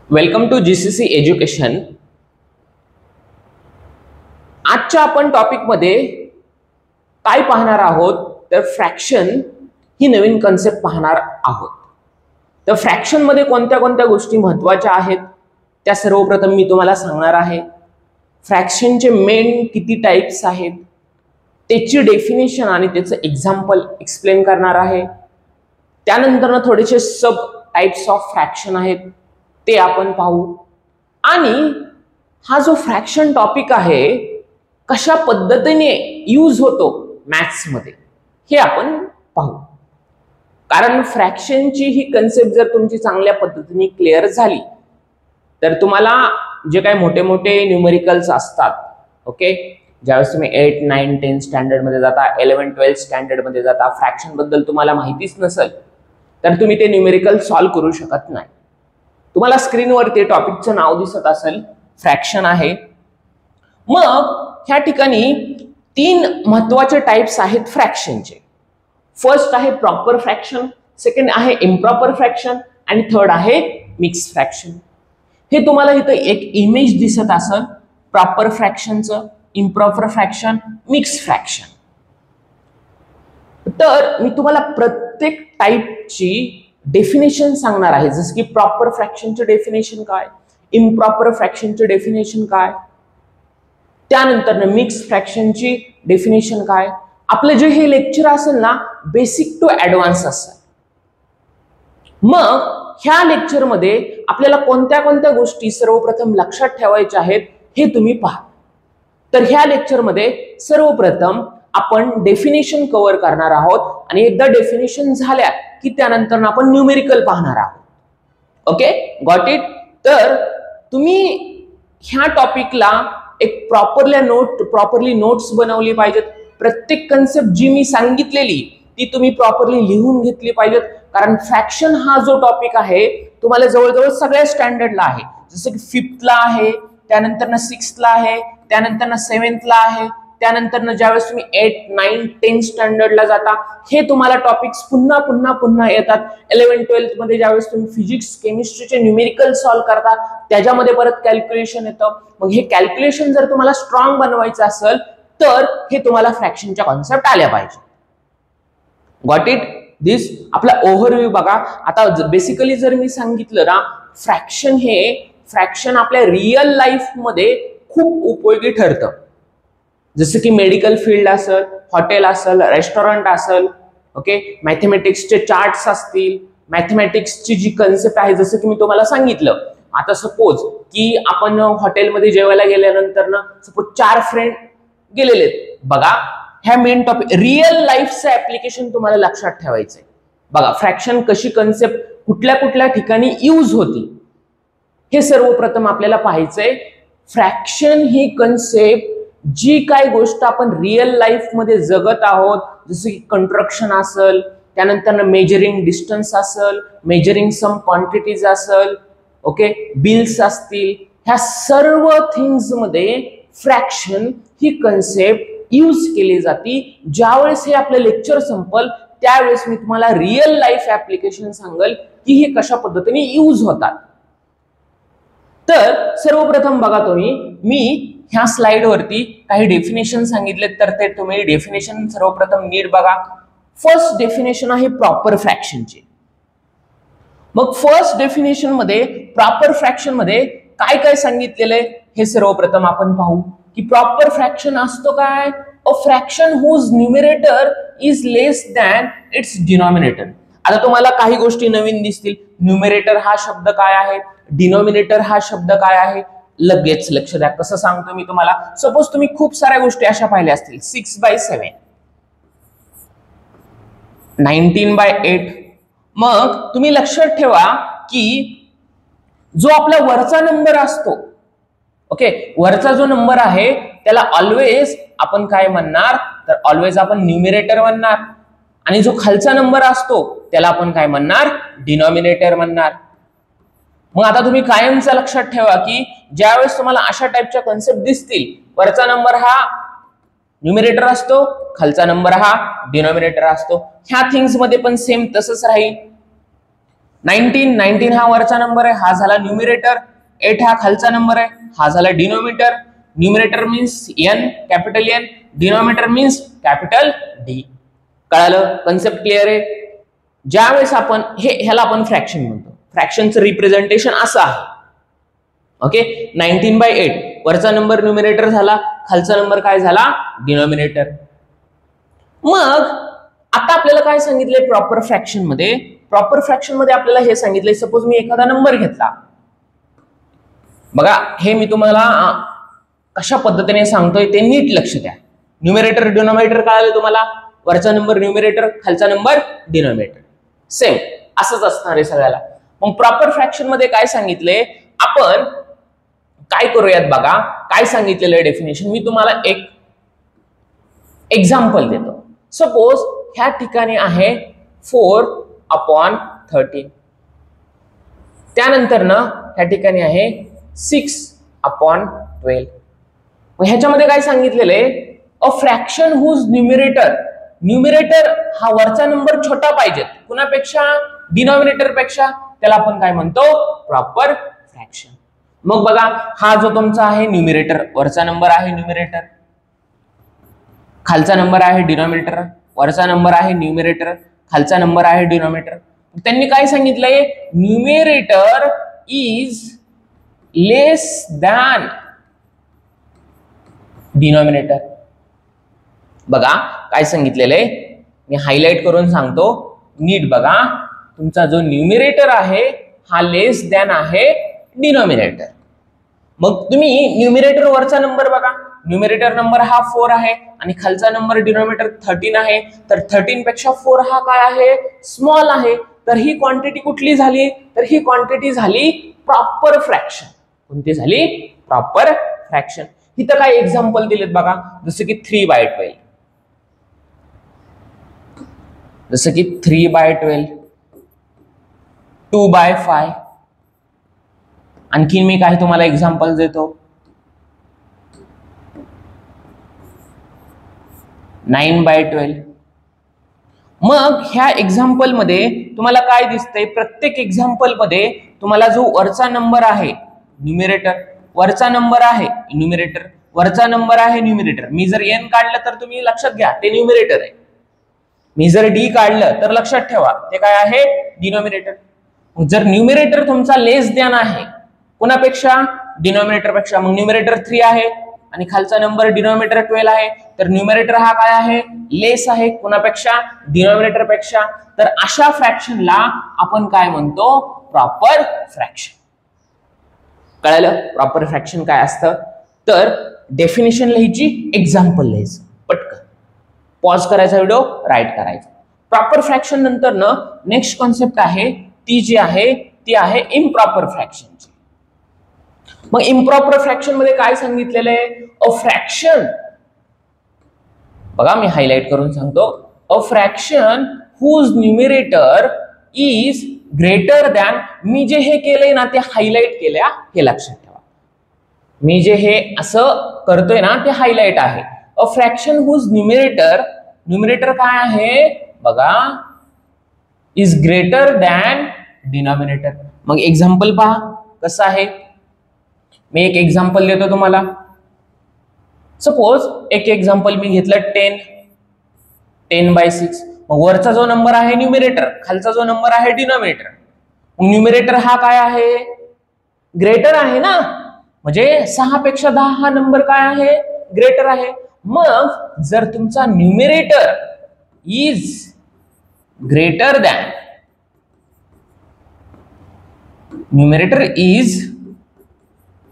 Welcome to GCC education. आजच्या आपण topic मध्ये काय पाहणार आहोत तर फ्रॅक्शन ही नवीन कन्सेप्ट पाहणार आहोत। तर फ्रॅक्शन मध्ये कोणत्या कोणत्या गोष्टी महत्त्वाच्या आहेत त्या सर्वप्रथम मी तुम्हाला सांगणार आहे। फ्रॅक्शनचे मेन किती टाइप्स आहेत त्याची डेफिनेशन आणि त्याचं एक्झाम्पल एक्सप्लेन करणार आहे। त्यानंतर थोडेसे सब टाइप्स ऑफ फ्रॅक्शन आहेत ते आपण पाहू आणि हा जो फ्रॅक्शन टॉपिक आहे कशा पद्धतीने यूज होतो मॅथ्स मध्ये हे आपण पाहू। कारण फ्रॅक्शनची ही कन्सेप्ट जर तुमची चांगल्या पद्धतीने क्लिअर झाली तर तुम्हाला जे काही मोठे मोठे न्यूमेरिकल्स असतात, ओके, ज्यावेळेस तुम्ही 8, 9, 10 स्टँडर्ड मध्ये जाता, 11, 12 स्टँडर्ड मध्ये जाता, फ्रॅक्शन बद्दल तुम्हाला माहितीच नसेल तर तुम्ही ते न्यूमेरिकल सॉल्व करू शकत नाही। तुम्हाला स्क्रीनवरती टॉपिकचं नाव दिसत असेल, फ्रॅक्शन आहे। मग ह्या ठिकाणी 3 महत्त्वाचे टाइप्स आहेत फ्रॅक्शनचे। फर्स्ट आहे प्रॉपर फ्रॅक्शन, सेकंड आहे इम्प्रॉपर फ्रॅक्शन आणि थर्ड आहे मिक्स फ्रॅक्शन। हे तुम्हाला इथं एक इमेज दिसत असेल प्रॉपर फ्रॅक्शनचं, इम्प्रॉपर फ्रॅक्शन, मिक्स फ्रॅक्शन। तर मी तुम्हाला प्रत्येक टाइपची डेफिनेशन सांगणार आहे, जसं की प्रॉपर फ्रॅक्शनचे डेफिनेशन काय, इम्प्रॉपर फ्रॅक्शनचे डेफिनेशन काय, त्यानंतर मिक्स फ्रॅक्शनची डेफिनेशन काय। आपले जे हे लेक्चर असेल ना बेसिक टू ऍडव्हान्स असेल। मग ह्या लेक्चर मध्ये आपल्याला कोणत्या कोणत्या गोष्टी सर्वप्रथम लक्षात ठेवायच्या आहेत हे तुम्ही पहा। तर ह्या लेक्चर मध्ये सर्वप्रथम आपण डेफिनेशन कव्हर करणार आहोत आणि एकदा डेफिनेशन झाल्या की त्यानंतर आपण न्यूमेरिकल पाहणार आहोत। Okay, got it. तर तुम्ही ह्या टॉपिकला एक प्रॉपरली नोट्स बनवली पाहिजेत। प्रत्येक कन्सेप्ट जी मी सांगितलेली ती तुम्ही प्रॉपरली लिहून घेतली पाहिजेत। कारण फ्रॅक्शन हा जो टॉपिक आहे तुम्हाला जवळजवळ सगळ्या स्टँडर्डला आहे, जसं की 5th ला आहे, त्यानंतर 6th ला आहे, त्यानंतर 7th ला आहे, त्यानंतर ज्यावेळेस तुम्ही 8, 9, 10 स्टँडर्डला जाता हे तुम्हाला टॉपिक्स पुन्हा पुन्हा पुन्हा येतात। 11, 12 मध्ये ज्यावेळेस तुम्ही फिजिक्स, केमिस्ट्रीचे न्यूमेरिकल सॉल्व्ह करता त्याच्यामध्ये परत कॅल्क्युलेशन येतं। मग हे कॅल्क्युलेशन जर तुम्हाला स्ट्रॉंग बनवायचं असेल तर हे तुम्हाला फ्रॅक्शनच्या कॉन्सेप्ट आल्या पाहिजे। गॉट इट दिस। आपला ओव्हरव्ह्यू बघा। आता बेसिकली जर मी सांगितलं ना फ्रॅक्शन आपल्या रिअल लाईफ मध्ये खूप उपयोगी ठरतं। जसं की मेडिकल फील्ड असेल, हॉटेल असेल, रेस्टॉरंट असेल, ओके, मॅथमॅटिक्सचे चार्ट्स असतील, मॅथमॅटिक्सची जी कन्सेप्ट आहे जसं की मी तुम्हाला सांगितलं। आता सपोज की आपण हॉटेलमध्ये जेवायला गेल्यानंतर ना सपोज 4 फ्रेंड गेलेले बघा, ह्या मेन टॉपिक रिअल लाईफचं ऍप्लिकेशन तुम्हाला लक्षात ठेवायचंय। बघा फ्रॅक्शन कशी कन्सेप्ट कुठल्या कुठल्या ठिकाणी यूज होती हे सर्वप्रथम आपल्याला पाहायचंय। फ्रॅक्शन ही कन्सेप्ट जी काय गोष्ट आपण रिअल लाईफ मध्ये जगत आहोत, जसं की कंस्ट्रक्शन असेल, त्यानंतर मेजरिंग डिस्टन्स असेल, मेजरिंग सम क्वांटिटीज असेल, ओके, बिल्स असतील, ह्या सर्व थिंग्स मध्ये फ्रॅक्शन ही कन्सेप्ट यूज केली जाते। ज्यावेळेस हे आपलं लेक्चर संपल त्यावेळेस मी तुम्हाला रिअल लाईफ ऍप्लिकेशन सांगेल की हे कशा पद्धतीने यूज होतात। तर सर्वप्रथम बघा मी ह्या स्लाइड वरती काही डेफिनेशन सांगितले तर ते तुम्ही डेफिनेशन सर्वप्रथम नीट बघा। फर्स्ट डेफिनेशन आहे प्रॉपर फ्रॅक्शनची। मग फर्स्ट डेफिनेशन मध्ये प्रॉपर फ्रॅक्शन मध्ये काय काय सांगितलेलं आहे हे सर्वप्रथम आपण पाहू की प्रॉपर फ्रॅक्शन असतो काय, a fraction whose numerator is less than its denominator. आता तुम्हाला काही गोष्टी नवीन दिसतील, न्यूमरेटर हा शब्द काय आहे, डिनॉमिनेटर हा शब्द काय आहे, लगेच लक्ष द्या कसं सांगतो मी तुम्हाला। सपोज तुम्ही खूप साऱ्या गोष्टी अशा पाहिल्या असतील, 6/7, 19/8। मग तुम्ही लक्षात ठेवा की जो आपला वरचा नंबर असतो, ओके, वरचा जो नंबर आहे त्याला ऑलवेज आपण काय म्हणणार तर ऑलवेज आपण न्यूमरेटर म्हणणार, आणि जो खालचा नंबर असतो त्याला आपण काय म्हणणार, डिनॉमिनेटर म्हणणार। मग आता तुम्ही कायमचा लक्षात ठेवा की ज्यावेळेस तुम्हाला अशा टाइपच्या कन्सेप्ट दिसतील, वरचा नंबर हा न्यूमरेटर असतो, खालचा नंबर हा डिनॉमिनेटर असतो, ह्या थिंग्स मध्ये पण सेम तसंच राहील। 19 हा वरचा नंबर आहे, हा झाला न्यूमिरेटर. 8 हा खालचा नंबर आहे, हा झाला denominator. Numerator means N, capital N. Denominator means capital D. कळालं? कन्सेप्ट क्लिअर आहे? ज्यावेळेस आपण ह्याला आपण फ्रॅक्शन म्हणतो. फ्रॅक्शनचं रिप्रेझेंटेशन असं आहे. ओके, 19/8 वरचा नंबर न्यूमिरेटर झाला, खालचा नंबर काय झाला? डिनोमिनेटर. मग आता आपल्याला काय सांगितलंय प्रॉपर फ्रॅक्शन मध्ये? प्रॉपर फ्रॅक्शन मध्ये आपल्याला हे सांगितलंय, सपोज मी एखादा नंबर घेतला. बघा, हे मी तुम्हाला कशा पद्धतीने सांगतोय ते नीट लक्ष द्या. न्यूमिरेटर डिनोमिनेटर कळालं तुम्हाला? वरचा नंबर न्यूमिरेटर, खालचा नंबर डिनोमिनेटर. सेम असंच असणार आहे सगळ्याला. मग प्रॉपर फ्रॅक्शन मध्ये काय सांगितलंय? आपण काय करूयात बघा, काय सांगितलेलं आहे डेफिनेशन. मी तुम्हाला एक एक्झाम्पल देतो. सपोज ह्या ठिकाणी आहे 4/13. त्यानंतर ना ह्या ठिकाणी आहे 6/12. मग ह्याच्यामध्ये काय सांगितलेलं आहे? अ फ्रॅक्शन हुज न्यूमिरेटर हा वरचा नंबर छोटा पाहिजे कुणापेक्षा? डिनॉमिनेटर पेक्षा. त्याला आपण काय म्हणतो? Proper fraction. मग बघा, हा जो तुमचा आहे न्यूमिरेटर, वरचा नंबर आहे न्यूमिरेटर, खालचा नंबर आहे डिनॉमिनेटर. वरचा नंबर आहे न्यूमिरेटर, खालचा नंबर आहे डिनॉमिनेटर. त्यांनी काय सांगितलंय? Numerator is less than denominator. बघा काय सांगितलेलं आहे, मी हायलाइट करून सांगतो, नीट बघा. तुमचा जो न्यूमिरेटर आहे हा लेस दॅन आहे डिनॉमिनेटर. मग तुम्ही न्यूमिरेटर वरचा नंबर बघा, न्यूमिरेटर नंबर हा 4 आहे आणि खालचा नंबर डिनॉमिनेटर 13 आहे. तर 13 पेक्षा 4 हा काय आहे? स्मॉल आहे. तर ही क्वांटिटी कुठली झाली? तर ही क्वांटिटी झाली प्रॉपर फ्रॅक्शन. कोणती झाली? Proper fraction. इथं काय एक्झाम्पल दिलेत बघा, जसं की 3/12, जसं की 3/12, 2/5. आणखी मी काही तुम्हाला एक्झाम्पल देतो, 9/12. मग ह्या एक्झाम्पल मध्ये तुम्हाला काय दिसतंय? प्रत्येक एक्झाम्पल मध्ये तुम्हाला जो वरचा नंबर आहे न्यूमिरेटर, वरचा नंबर आहे न्यूमिरेटर, वरचा नंबर आहे न्यूमिरेटर. मी जर n काढलं तर तुम्ही लक्षात घ्या ते न्यूमिरेटर आहे. मी जर d काढलं तर लक्षात ठेवा ते काय आहे? डिनॉमिनेटर. जर न्यूमिरेटर तुमचा लेस दॅन आहे कोणापेक्षा? डिनॉमिनेटर पेक्षा. मग न्यूमिरेटर 3 आहे आणि खालचा नंबर डिनॉमिनेटर 12 आहे. तर न्यूमिरेटर हा काय आहे? लेस आहे कोणापेक्षा? डिनॉमिनेटर पेक्षा. तर अशा फ्रॅक्शनला आपण काय म्हणतो? Proper fraction. कळलं प्रॉपर फ्रॅक्शन काय असतं? तर डेफिनेशन लिहायची, एक्झाम्पल लिहायचं, पटकन पॉज करायचा व्हिडिओ, राईट करायचा. प्रॉपर फ्रॅक्शन नंतर ना नेक्स्ट कॉन्सेप्ट आहे ती जी आहे ती आहे इम्प्रॉपर फ्रॅक्शनची. मग इम्प्रॉपर फ्रॅक्शन मध्ये काय सांगितलेलं आहे? अ फ्रॅक्शन, बघा मी हायलाइट करून सांगतो, a fraction whose numerator is greater than. मी जे हे केलंय ना ते हायलाइट केल्या, हे लक्षात ठेवा. मी जे हे असं करतोय ना ते हायलाइट आहे. अ फ्रॅक्शन हुज न्यूमिरेटर काय आहे बघा? Is greater than denominator. मग एक्झाम्पल पहा कसं आहे. मी एक एक्झाम्पल देतो तुम्हाला. सपोज एक एक्झाम्पल मी घेतलं 10/6. मग वरचा जो नंबर आहे न्यूमिरेटर, खालचा जो नंबर आहे डिनॉमिनेटर. न्यूमिरेटर हा काय आहे? ग्रेटर आहे ना, म्हणजे 6 पेक्षा 10 हा नंबर काय आहे? ग्रेटर आहे. मग जर तुमचा numerator is greater than, numerator is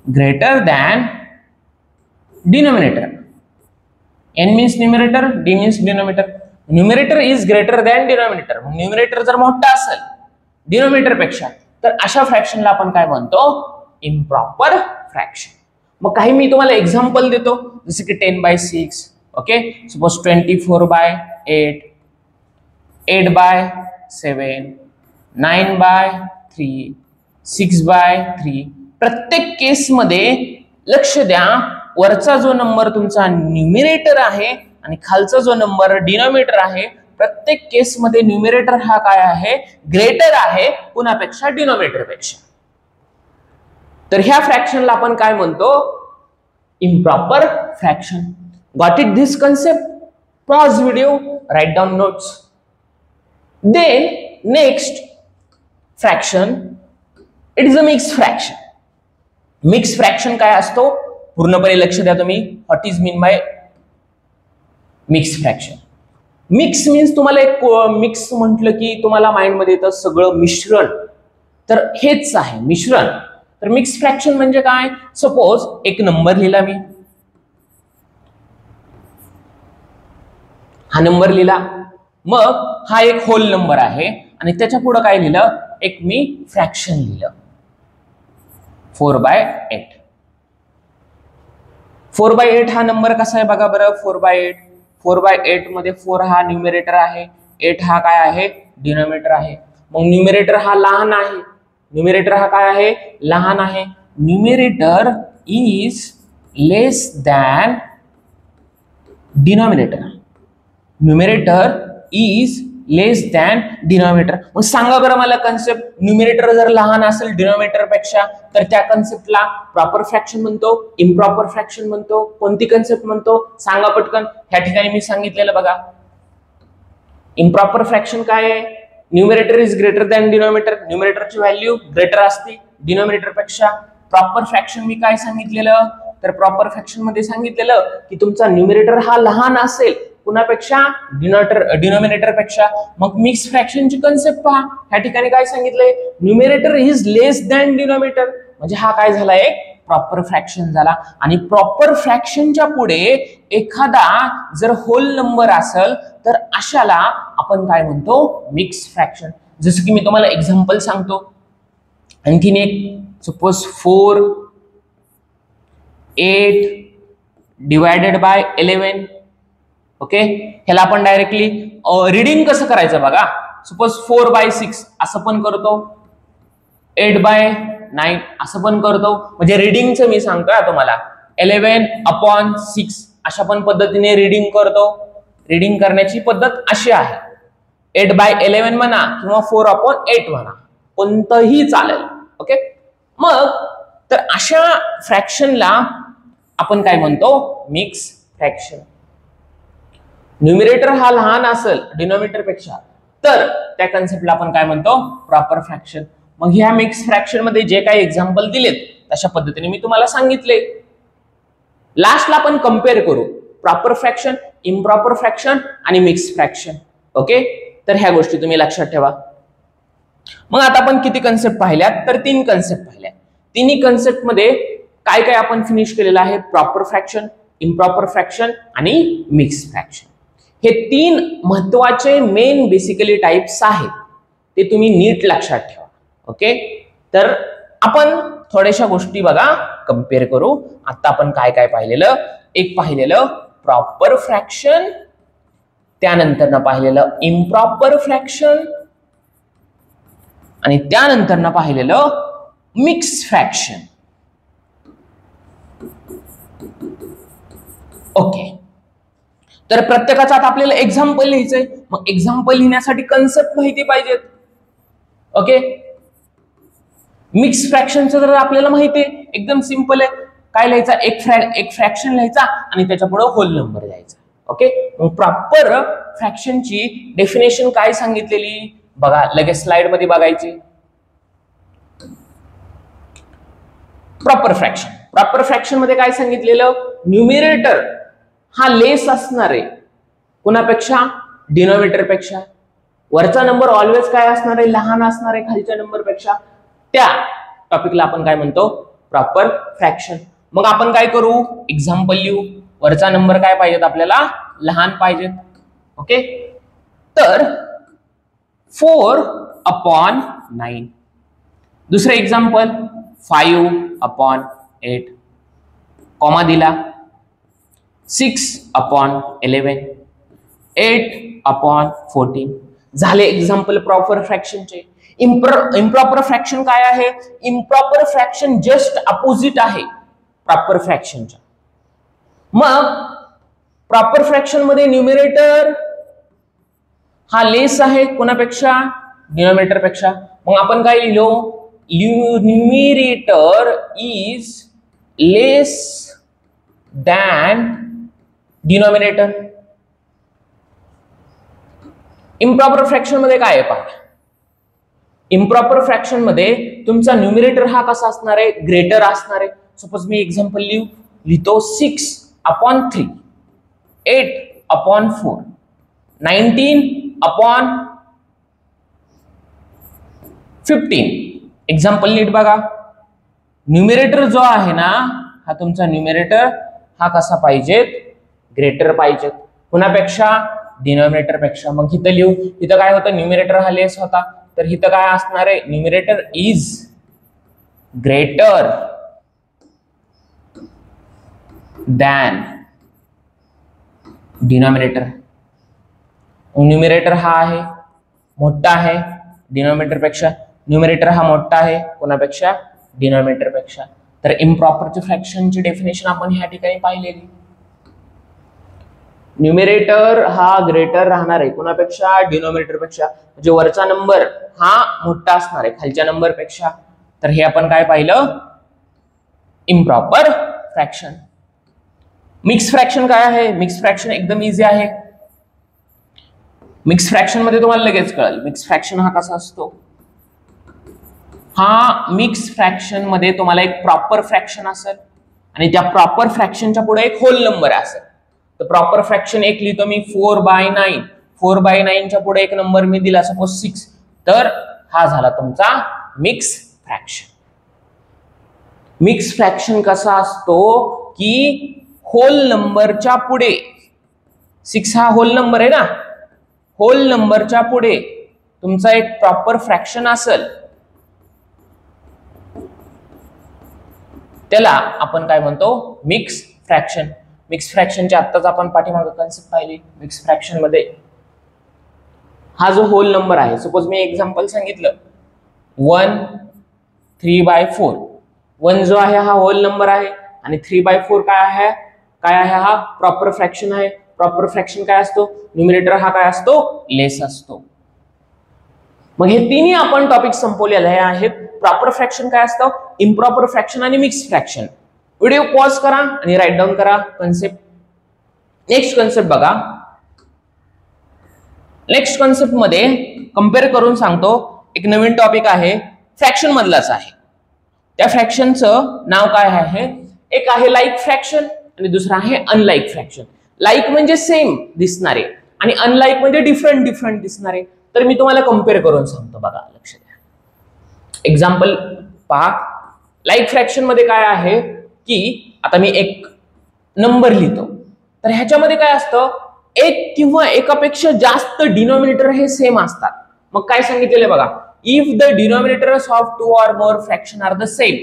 greater than denominator, n means numerator, d means denominator. Numerator is greater than denominator. Numerator जर मोठा असेल डिनोमिनेटर पेक्षा तर अशा फ्रॅक्शनला आपण काय म्हणतो? Improper fraction. मग काही मी तुम्हाला एक्झाम्पल देतो, जसे की 10/6. Okay, suppose 24/8, 8/7, 9/3, 6/3. प्रत्येक केस मध्ये लक्ष द्या, वरचा जो नंबर तुमचा न्यूमिरेटर आहे आणि खालचा जो नंबर डिनॉमिनेटर आहे प्रत्येक केसमध्ये न्यूमरेटर हा काय आहे, ग्रेटर आहे कुणापेक्षा, डिनॉमिनेटर पेक्षा. तर ह्या फ्रॅक्शनला आपण काय म्हणतो, improper fraction. Got it this concept? Pause video, write down notes. Then next fraction, it is a mix fraction. Mix fraction काय असतो, पूर्णपणे लक्ष द्या तुम्ही. What is mean by mix fraction? Mix means, तुम्हाला एक मिक्स म्हटलं की तुम्हाला माइंड मध्ये येतं सगळं मिश्रण, तर हेच आहे मिश्रण. तर मिक्स फ्रॅक्शन म्हणजे काय, सपोज एक नंबर लिहिला मी, हा नंबर लिहिला, मग हा एक होल नंबर आहे आणि त्याच्या पुढे काय लिहिलं, एक मी फ्रॅक्शन लिहिलं 4/8. 4/8 हा नंबर कसा आहे बघा बरं. 4/8 मध्ये 4 हा न्यूमरेटर आहे, 8 हा काय आहे, डिनॉमिनेटर आहे. मग न्यूमरेटर हा लहान आहे, न्यूमरेटर हा काय आहे, लहान आहे. Numerator is less than denominator. Numerator is less than denominator. मग सांगा बरं मला कन्सेप्ट, न्यूमरेटर जर लहान असेल डिनॉमिनेटर पेक्षा तर त्या कन्सेप्टला प्रॉपर फ्रॅक्शन म्हणतो, इम्प्रॉपर फ्रॅक्शन म्हणतो, कोणती कन्सेप्ट म्हणतो, सांगा पटकन. ह्या ठिकाणी मी सांगितलेलं बघा. इम्प्रॉपर फ्रॅक्शन काय आहे, numerator is greater than denominator, न्यूमरेटरची व्हॅल्यू ग्रेटर असते डिनॉमिनेटर पेक्षा. प्रॉपर फ्रॅक्शन मी काय सांगितलेलं, तर प्रॉपर फ्रॅक्शन मध्ये सांगितलेलं की तुमचा न्यूमरेटर हा लहान असेल कुणापेक्षा, डिनॉमिनेटर पेक्षा. मग मिक्स फ्रॅक्शनची कन्सेप्ट पहा. ह्या ठिकाणी काय सांगितलंय, numerator is less than denominator, म्हणजे हा काय झाला, एक प्रॉपर फ्रॅक्शन झाला. आणि प्रॉपर फ्रॅक्शनच्या पुढे एखादा जर होल नंबर असेल तर अशाला आपण काय म्हणतो, मिक्स फ्रॅक्शन. जसं की मी तुम्हाला एक्झाम्पल सांगतो आणखीन एक. Suppose 4/8 divided by 11. ओके, ह्याला आपण डायरेक्टली रीडिंग कसं करायचं बघा. सपोज 4/6 असं पण करतो, 8/9 असं पण करतो. म्हणजे रीडिंगचं मी सांगतोय तुम्हाला. 11/6 अशा पण पद्धतीने रीडिंग करतो. रीडिंग करण्याची पद्धत अशी आहे, 8/11 म्हणा किंवा 4/8 म्हणा, कोणतंही चालेल. ओके, मग तर अशा फ्रॅक्शनला आपण काय म्हणतो, मिक्स फ्रॅक्शन. न्यूमरेटर हा लहान असेल डिनॉमिनेटर पेक्षा तर त्या कन्सेप्टला आपण काय म्हणतो, प्रॉपर फ्रॅक्शन. मग ह्या मिक्स फ्रॅक्शन मध्ये जे काही एक्झाम्पल दिलेत तशा पद्धतीने मी तुम्हाला सांगितले. लास्टला आपण कम्पेअर करू प्रॉपर फ्रॅक्शन, इम्प्रॉपर फ्रॅक्शन आणि मिक्स फ्रॅक्शन. ओके, तर ह्या गोष्टी तुम्ही लक्षात ठेवा. मग आता आपण किती कन्सेप्ट पाहिल्यात, तर 3 कन्सेप्ट पाहिल्या. तिन्ही कन्सेप्ट मध्ये काय काय आपण फिनिश केलेलं आहे, प्रॉपर फ्रॅक्शन, इम्प्रॉपर फ्रॅक्शन आणि मिक्स फ्रॅक्शन. हे 3 महत्वाचे मेन बेसिकली टाइप्स आहेत, ते तुम्ही नीट लक्षात ठेवा. ओके, तर आपण थोड्याशा गोष्टी बघा कम्पेअर करू. आता आपण काय काय पाहिलेलं, एक पाहिलेलं प्रॉपर फ्रॅक्शन, त्यानंतर पाहिलेलं इम्प्रॉपर फ्रॅक्शन आणि त्यानंतर पाहिलेलं मिक्स फ्रॅक्शन. ओके, तर प्रत्येकाचा आता आपल्याला एक्झाम्पल लिहायचंय. मग एक्झाम्पल लिहिण्यासाठी कन्सेप्ट माहिती पाहिजेत. ओके, मिक्स फ्रॅक्शनचं जर आपल्याला माहिती आहे, एकदम सिंपल आहे. काय लिहायचा, एक फ्रॅक्शन लिहायचा आणि त्याच्या पुढे होल नंबर द्यायचा. ओके, मग प्रॉपर फ्रॅक्शनची डेफिनेशन काय सांगितलेली बघा, लगेच स्लाइड मध्ये बघायची. प्रॉपर फ्रॅक्शन, प्रॉपर फ्रॅक्शन मध्ये काय सांगितलेलं, न्यूमरेटर हा लेस असणार आहे कुणापेक्षा, डिनॉमिनेटर पेक्षा. वरचा नंबर ऑलवेज काय असणार आहे, लहान असणार आहे खालच्या नंबर पेक्षा. त्या टॉपिकला आपण काय म्हणतो, प्रॉपर फ्रॅक्शन. मग आपण काय करू, एक्झाम्पल लिहू. वरचा नंबर काय पाहिजेत आपल्याला, लहान पाहिजेत. ओके, तर 4/9. दुसरं एक्झाम्पल 5/8, कॉमा दिला. 6/11, 8/14 झाले एक्झाम्पल प्रॉपर फ्रॅक्शनचे. इम्प्रॉपर फ्रॅक्शन काय आहे, इम्प्रॉपर फ्रॅक्शन जस्ट अपोजिट आहे प्रॉपर फ्रॅक्शनच्या. मग प्रॉपर फ्रॅक्शन मध्ये न्यूमरेटर हा लेस आहे कोणापेक्षा, डिनॉमिनेटर पेक्षा. मग आपण काय लिहिलो, numerator is less than denominator. Improper fraction मध्ये काय आहे पहा, इम्प्रॉपर फ्रॅक्शन मध्ये तुमचा न्यूमिरेटर हा कसा असणार आहे, ग्रेटर असणार आहे. सपोज मी एक्झाम्पल लिहितो 6/3, 8/4, 19/15. एक्झाम्पल नीट बघा. न्यूमिरेटर जो आहे ना, हा तुमचा न्यूमिरेटर हा कसा पाहिजे, ग्रेटर पाहिजे कुणापेक्षा, डिनॉमिनेटर पेक्षा. मग इथं लिहू, इथं काय होतं, न्यूमिरेटर हा लेस होता, तर इथं काय असणार आहे, numerator is greater than denominator. Numerator हा आहे मोठा आहे डिनॉमिनेटर पेक्षा, न्यूमिरेटर हा मोठा आहे कोणापेक्षा, डिनॉमिनेटर पेक्षा. तर इम्प्रॉपर फ्रॅक्शनची डेफिनेशन आपण ह्या ठिकाणी पाहिलेली. न्यूमिरेटर हा ग्रेटर राहणार आहे कोणापेक्षा, डिनॉमिनेटर पेक्षा. म्हणजे वरचा नंबर हा मोठा असणार आहे खालच्या नंबर पेक्षा. तर हे आपण काय पाहिलं, इम्प्रॉपर फ्रॅक्शन. मिक्स फ्रॅक्शन काय आहे, मिक्स फ्रॅक्शन एकदम इझी आहे. मिक्स फ्रॅक्शन मध्ये तुम्हाला लगेच कळेल मिक्स फ्रॅक्शन हा कसा असतो. हा मिक्स फ्रॅक्शन मध्ये तुम्हाला एक प्रॉपर फ्रॅक्शन असेल आणि त्या प्रॉपर फ्रॅक्शनच्या पुढे एक होल नंबर असेल. तर प्रॉपर फ्रॅक्शन एक लिहितो मी 4/9, 4/9च्या पुढे एक नंबर मी दिला सपोज 6, तर हा झाला तुमचा मिक्स फ्रॅक्शन. मिक्स फ्रॅक्शन कसा असतो की होल नंबरच्या पुढे, 6 हा होल नंबर आहे ना, होल नंबरच्या पुढे तुमचा एक प्रॉपर फ्रॅक्शन असेल, त्याला आपण काय म्हणतो, मिक्स फ्रॅक्शन. मिक्स फ्रॅक्शनच्या आत्ताच आपण पाठीमागे कन्सेप्ट पाहिली. मिक्स फ्रॅक्शन मध्ये हा जो होल नंबर आहे, सपोज मी एक्झाम्पल सांगितलं 1 3/4. 1 जो आहे हा होल नंबर आहे आणि 3/4 काय आहे, हा प्रॉपर फ्रॅक्शन आहे. प्रॉपर फ्रॅक्शन काय असतो, न्यूमिरेटर हा काय असतो, लेस असतो. मग हे तिन्ही आपण टॉपिक संपवलेले आहेत. प्रॉपर फ्रॅक्शन काय असतं, इम्प्रॉपर फ्रॅक्शन आणि मिक्स फ्रॅक्शन. व्हिडिओ पॉज करा आणि राईट डाऊन करा कन्सेप्ट. नेक्स्ट कन्सेप्ट बघा. नेक्स्ट कन्सेप्ट मध्ये कम्पेअर करून सांगतो. एक नवीन टॉपिक आहे, फ्रॅक्शन मधलाच आहे. त्या फ्रॅक्शनचं नाव काय आहे, एक आहे लाईक फ्रॅक्शन आणि दुसरा आहे अनलाईक फ्रॅक्शन. लाईक म्हणजे सेम दिसणारे आणि अनलाईक म्हणजे डिफरंट दिसणारे. तर मी तुम्हाला कम्पेअर करून सांगतो बघा, लक्ष द्या. एक्झाम्पल पहा. लाईक फ्रॅक्शन मध्ये काय आहे की आता मी एक नंबर लिहितो, तर ह्याच्यामध्ये काय असतं, एक किंवा एकापेक्षा जास्त डिनॉमिनेटर हे सेम असतात. मग काय सांगितलेलं बघा, if the denominators of 2 or more fraction are the same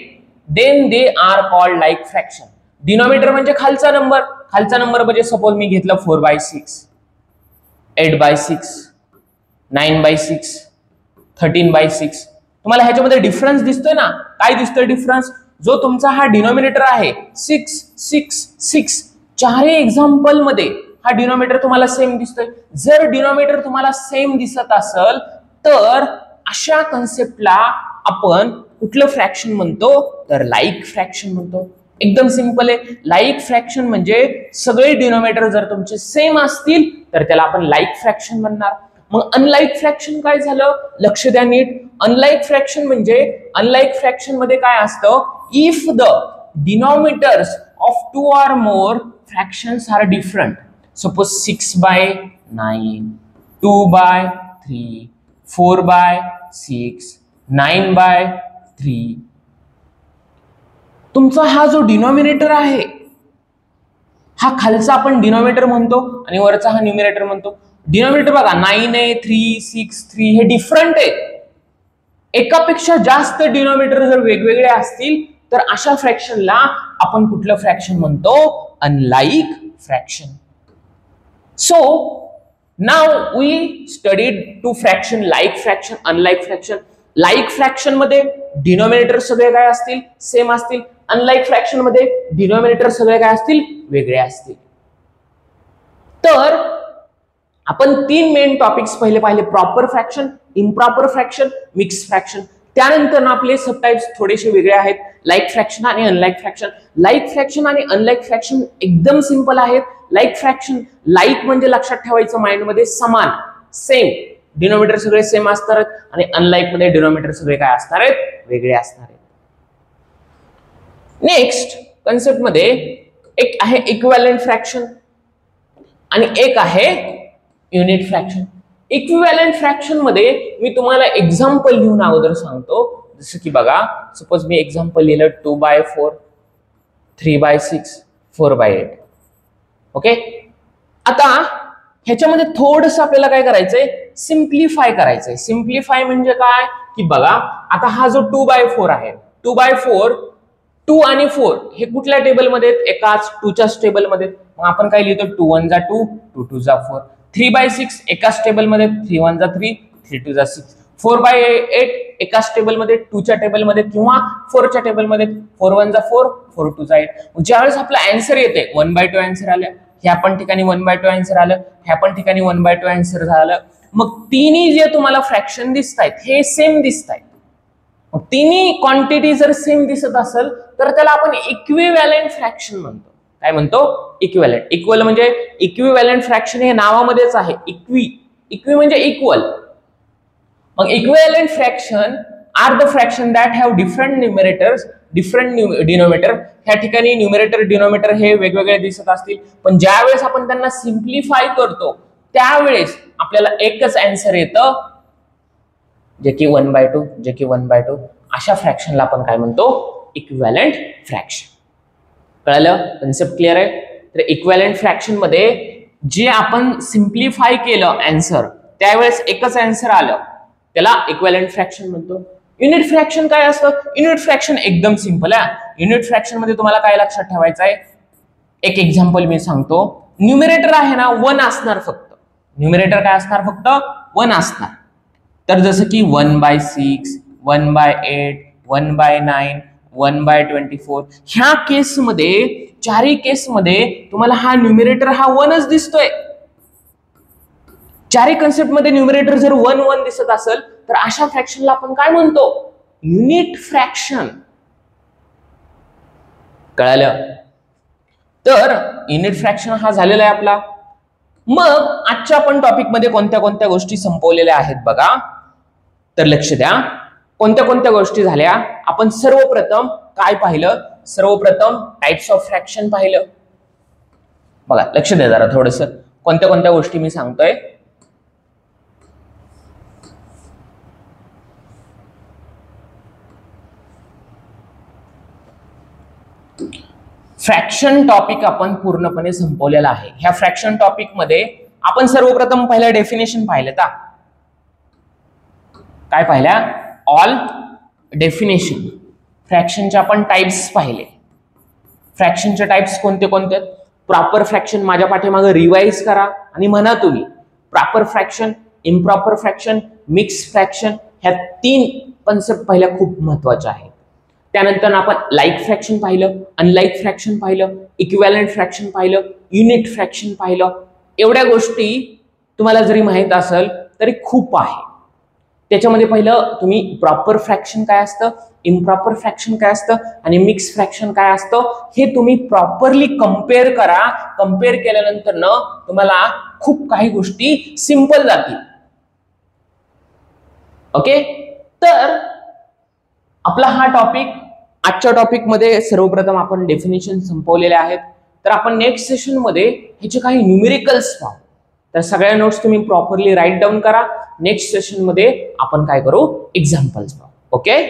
then they are called like fraction. Denominator म्हणजे खालचा नंबर, म्हणजे सपोज मी घेतलं 4/6, 8/6, 9/6, 13/6. तुम्हाला ह्याच्यामध्ये डिफरन्स दिसतोय ना, काय दिसतोय डिफरन्स, जो तुमचा हा डिनॉमिनेटर आहे 6 6 6, चारही एक्झाम्पल मध्ये हा डिनॉमिनेटर तुम्हाला सेम दिसतोय. जर डिनॉमिनेटर तुम्हाला सेम दिसत असेल तर अशा कन्सेप्टला आपण कुठलं फ्रॅक्शन म्हणतो, तर लाईक फ्रॅक्शन म्हणतो. एकदम सिंपल आहे. लाईक फ्रॅक्शन म्हणजे सगळे डिनॉमिनेटर जर तुमचे सेम असतील तर त्याला आपण लाईक फ्रॅक्शन म्हणणार. मग अनलाईक फ्रॅक्शन काय झालं, लक्ष द्या नीट. अनलाईक फ्रॅक्शन म्हणजे, अनलाईक फ्रॅक्शन मध्ये काय असतं, if the denominators of 2 or more fractions are different. Suppose 6/9, 2/3, 4/6, 9/3. तुमचा हा जो डिनॉमिनेटर आहे हा खालचा आपण डिनॉमिनेटर म्हणतो आणि वरचा हा न्यूमिरेटर म्हणतो. डिनॉमिनेटर बघा 9 आहे, 3, 6, 3 हे डिफरंट आहे. एकापेक्षा जास्त डिनॉमिनेटर जर वेगवेगळे असतील तर अशा फ्रॅक्शनला आपण कुठलं फ्रॅक्शन म्हणतो, unlike fraction. So now we studied 2 fraction, like fraction, unlike fraction. Like fraction मध्ये डिनॉमिनेटर सगळे काय असतील, सेम असतील. अनलाईक फ्रॅक्शन मध्ये डिनॉमिनेटर सगळे काय असतील, वेगळे असतील. तर आपण 3 मेन टॉपिक्स पहिले पाहिले, proper fraction, improper fraction, mix fraction. त्यानंतर आपले सबटाइप्स थोडेसे वेगळे आहेत, लाईक फ्रॅक्शन आणि अनलाईक फ्रॅक्शन. लाईक फ्रॅक्शन आणि अनलाईक फ्रॅक्शन एकदम सिंपल आहेत. लाईक फ्रॅक्शन, लाईक म्हणजे लक्षात ठेवायचं माइंड मध्ये समान, सेम, डिनोमिनेटर सगळे सेम असणार आहेत, आणि अनलाईक मध्ये डिनोमिनेटर सगळे काय असणार आहेत, वेगळे असणार आहेत. नेक्स्ट कन्सेप्ट मध्ये एक आहे इक्विव्हॅलेंट फ्रॅक्शन आणि एक आहे युनिट फ्रॅक्शन. इक्विव्हॅलेंट फ्रॅक्शन मध्ये मी तुम्हाला एक्झाम्पल लिहून अगोदर सांगतो. जसं की बघा, सपोज मी एक्झाम्पल लिहिलं 2/4, 3/6, 4/8. ओके, आता ह्याच्यामध्ये थोडस आपल्याला काय करायचंय, सिम्प्लिफाय करायचंय. सिम्प्लिफाय म्हणजे काय की बघा, आता हा जो 2/4 आहे, 2/4, 2 आणि 4 हे कुठल्या टेबलमध्ये आहेत, एकाच 2च्याच टेबलमध्ये. मग आपण काय लिहितो, 2 1 जा 2, 2 2 जा 4. 3/6 एकाच टेबलमध्ये, 3 1 जा 3, 3 2 जा 6. 4/8 एकाच टेबलमध्ये, 2च्या टेबलमध्ये किंवा 4च्या टेबलमध्ये, 4 1 जा 4, 4 2 जा 8. ज्यावेळेस आपला आन्सर येते 1/2 आन्सर आलं, ह्या पण ठिकाणी 1/2 आन्सर आलं, ह्या पण ठिकाणी 1/2 आन्सर झालं. मग तिन्ही जे तुम्हाला फ्रॅक्शन दिसतायत हे सेम दिसतायत. मग तिन्ही क्वांटिटी जर सेम दिसत असेल तर त्याला आपण इक्विव्हॅलेंट फ्रॅक्शन म्हणतो. काय म्हणतो, इक्विव्हॅलेंट. इक्वल म्हणजे इक्विव्हॅलेंट फ्रॅक्शन हे नावामध्येच आहे. इक्वी म्हणजे इक्वल. मग equivalent fraction are the fraction that have different numerators, different denominator. ह्या ठिकाणी न्यूमरेटर डिनोमिनेटर हे वेगवेगळे दिसत असतील, पण ज्यावेळेस आपण त्यांना सिम्प्लिफाय करतो त्यावेळेस आपल्याला एकच आन्सर येतं, जे की 1/2, जे की 1/2. अशा फ्रॅक्शनला आपण काय म्हणतो, इक्विव्हॅलेंट फ्रॅक्शन. कळलं, कन्सेप्ट क्लिअर आहे. तर इक्विव्हॅलेंट फ्रॅक्शन मध्ये जे आपण सिम्प्लिफाय केलं आन्सर, त्यावेळेस एकच आन्सर आलं, त्याला इक्विव्हॅलेंट फ्रॅक्शन म्हणतो. युनिट फ्रॅक्शन काय असतं, युनिट फ्रॅक्शन एकदम सिंपल आहे. युनिट फ्रॅक्शन मध्ये तुम्हाला काय लक्षात ठेवायचं आहे, एक एक्झाम्पल मी सांगतो. न्यूमरेटर आहे ना 1 असणार फक्त. न्यूमरेटर काय असणार, फक्त 1 असणार. तर जसं की 1/6, 1/8, 1/9, 1/24. ह्या केसमध्ये, चारही केसमध्ये तुम्हाला हा न्यूमरेटर हा 1च दिसतोय. चारही कन्सेप्ट मध्ये न्यूमरेटर जर 1 1 दिसत असेल तर अशा फ्रॅक्शनला आपण काय म्हणतो, युनिट फ्रॅक्शन. कळालं. तर युनिट फ्रॅक्शन हा झालेला आहे आपला. मग आजच्या आपण टॉपिक मध्ये कोणत्या कोणत्या गोष्टी संपवलेल्या आहेत बघा. तर लक्ष द्या, कोणत्या कोणत्या गोष्टी झाल्या. आपण सर्वप्रथम काय पाहिलं, सर्वप्रथम टाइप्स ऑफ फ्रॅक्शन पाहिलं. बघा लक्ष द्या जरा थोडस, कोणत्या कोणत्या गोष्टी मी सांगतोय. फ्रॅक्शन टॉपिक आपण पूर्णपणे संपवलेला आहे. ह्या फ्रॅक्शन टॉपिक मध्ये आपण सर्वप्रथम पहिलं डेफिनेशन पाहिलं. काय पाहिल्या, ऑल डेफिनेशन. फ्रॅक्शनचे आपण टाइप्स पाहिले. फ्रॅक्शनचे टाइप्स कोणते कोणते, प्रॉपर फ्रॅक्शन. माझ्या पाठीमागे रिवाइज करा आणि म्हणा तुम्ही. Proper fraction, improper fraction, mix fraction, ह्या 3 कन्सेप्ट पहिल्या खूप महत्वाच्या आहेत. त्यानंतर आपण लाईक फ्रॅक्शन पाहिलं, अनलाईक फ्रॅक्शन पाहिलं, इक्विव्हॅलेंट फ्रॅक्शन पाहिलं, युनिट फ्रॅक्शन पाहिलं. एवढ्या गोष्टी तुम्हाला जरी माहित असेल तरी खूप आहे. त्याच्यामध्ये पहिलं तुम्ही प्रॉपर फ्रॅक्शन काय असतं, इम्प्रॉपर फ्रॅक्शन काय असतं आणि मिक्स फ्रॅक्शन काय असतं हे तुम्ही प्रॉपरली कम्पेअर करा. कम्पेअर केल्यानंतर न तुम्हाला खूप काही गोष्टी सिंपल जातील. ओके, तर आपला हा टॉपिक, आजच्या टॉपिक मध्ये सर्वप्रथम आपण डेफिनेशन संपवलेले आहेत. तर आपण नेक्स्ट सेशन मध्ये ह्याचे काही न्यूमेरिकल्स पाहू. तर सगळ्या नोट्स तुम्ही प्रॉपरली राईट डाऊन करा. नेक्स्ट सेशन मध्ये आपण काय करू, एक्झाम्पल्स पाहू. ओके.